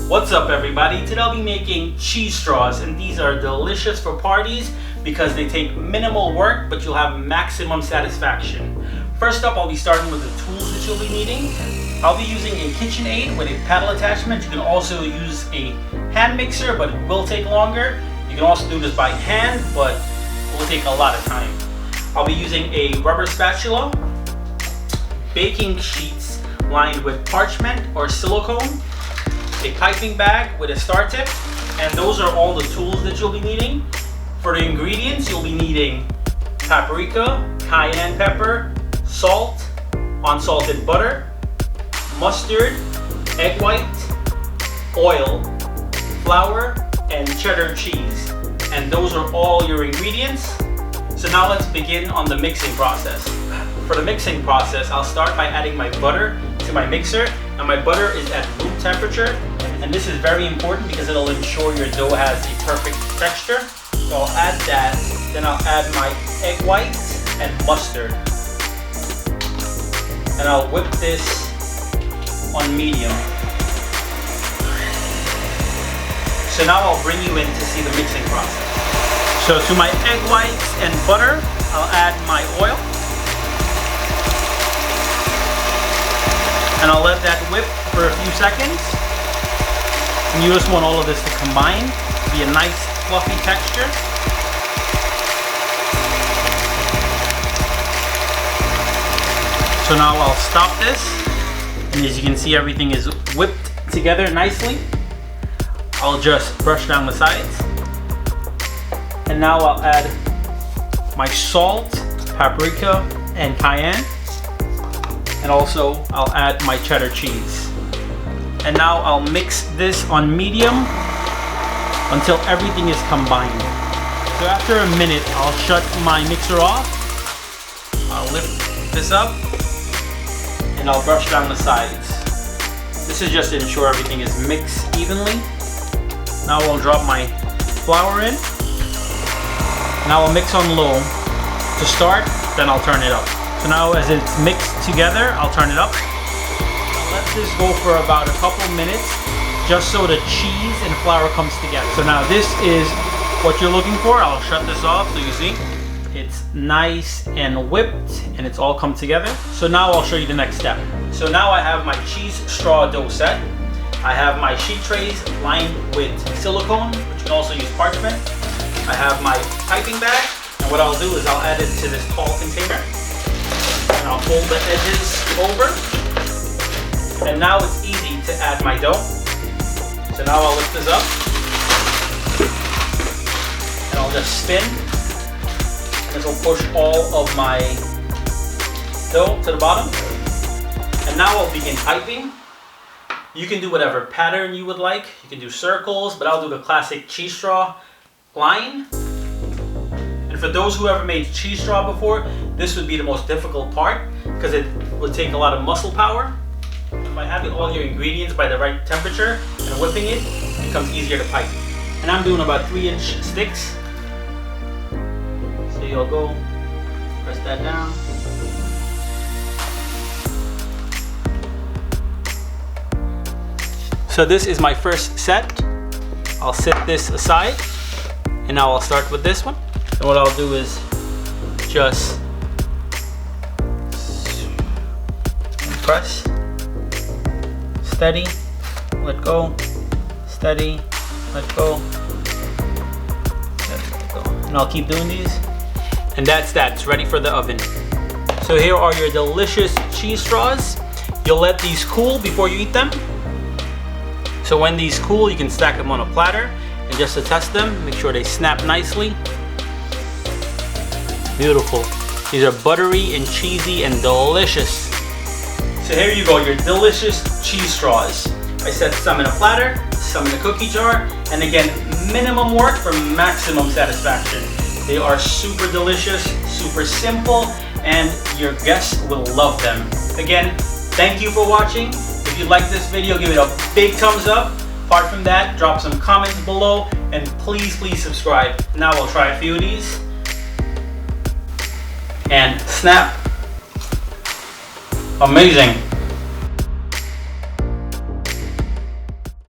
What's up everybody? Today I'll be making cheese straws, and these are delicious for parties because they take minimal work but you'll have maximum satisfaction. First up, I'll be starting with the tools that you'll be needing. I'll be using a KitchenAid with a paddle attachment. You can also use a hand mixer, but it will take longer. You can also do this by hand, but it will take a lot of time. I'll be using a rubber spatula, baking sheets lined with parchment or silicone, a piping bag with a star tip, and those are all the tools that you'll be needing. For the ingredients, you'll be needing paprika, cayenne pepper, salt, unsalted butter, mustard, egg white, oil, flour, and cheddar cheese. And those are all your ingredients. So now let's begin on the mixing process. For the mixing process, I'll start by adding my butter to my mixer, and my butter is at room temperature. And this is very important because it'll ensure your dough has a perfect texture. So I'll add that, then I'll add my egg white and mustard. And I'll whip this on medium. So now I'll bring you in to see the mixing process. So to my egg whites and butter, I'll add my oil. And I'll let that whip for a few seconds. And you just want all of this to combine, be a nice fluffy texture. So now I'll stop this. And as you can see, everything is whipped together nicely. I'll just brush down the sides. And now I'll add my salt, paprika, and cayenne. And also I'll add my cheddar cheese. And now I'll mix this on medium until everything is combined. So after a minute, I'll shut my mixer off. I'll lift this up and I'll brush down the sides. This is just to ensure everything is mixed evenly. Now I'll drop my flour in. Now I'll mix on low to start, then I'll turn it up. So now as it's mixed together, I'll turn it up. I'll let this go for about a couple minutes just so the cheese and flour comes together. So now this is what you're looking for. I'll shut this off so you see. It's nice and whipped and it's all come together. So now I'll show you the next step. So now I have my cheese straw dough set. I have my sheet trays lined with silicone, but you can also use parchment. I have my piping bag, and what I'll do is I'll add it to this tall container. And I'll fold the edges over. And now it's easy to add my dough. So now I'll lift this up. And I'll just spin. And this will push all of my dough to the bottom. And now I'll begin piping. You can do whatever pattern you would like. You can do circles, but I'll do the classic cheese straw line. And for those who ever made cheese straw before, this would be the most difficult part because it would take a lot of muscle power. By having all your ingredients by the right temperature and whipping it, it becomes easier to pipe. And I'm doing about 3-inch sticks. So you'll go, press that down. So this is my first set. I'll set this aside. And now I'll start with this one. And what I'll do is just press, steady, let go, steady, let go, steady, let go. And I'll keep doing these. And that's that, it's ready for the oven. So here are your delicious cheese straws. You'll let these cool before you eat them. So when these cool, you can stack them on a platter. And just to test them, make sure they snap nicely. Beautiful. These are buttery and cheesy and delicious. So here you go, your delicious cheese straws. I set some in a platter, some in a cookie jar, and again, minimum work for maximum satisfaction. They are super delicious, super simple, and your guests will love them. Again, thank you for watching. If you like this video, give it a big thumbs up. Apart from that, drop some comments below, and please subscribe. Now we'll try a few of these. And snap. Amazing.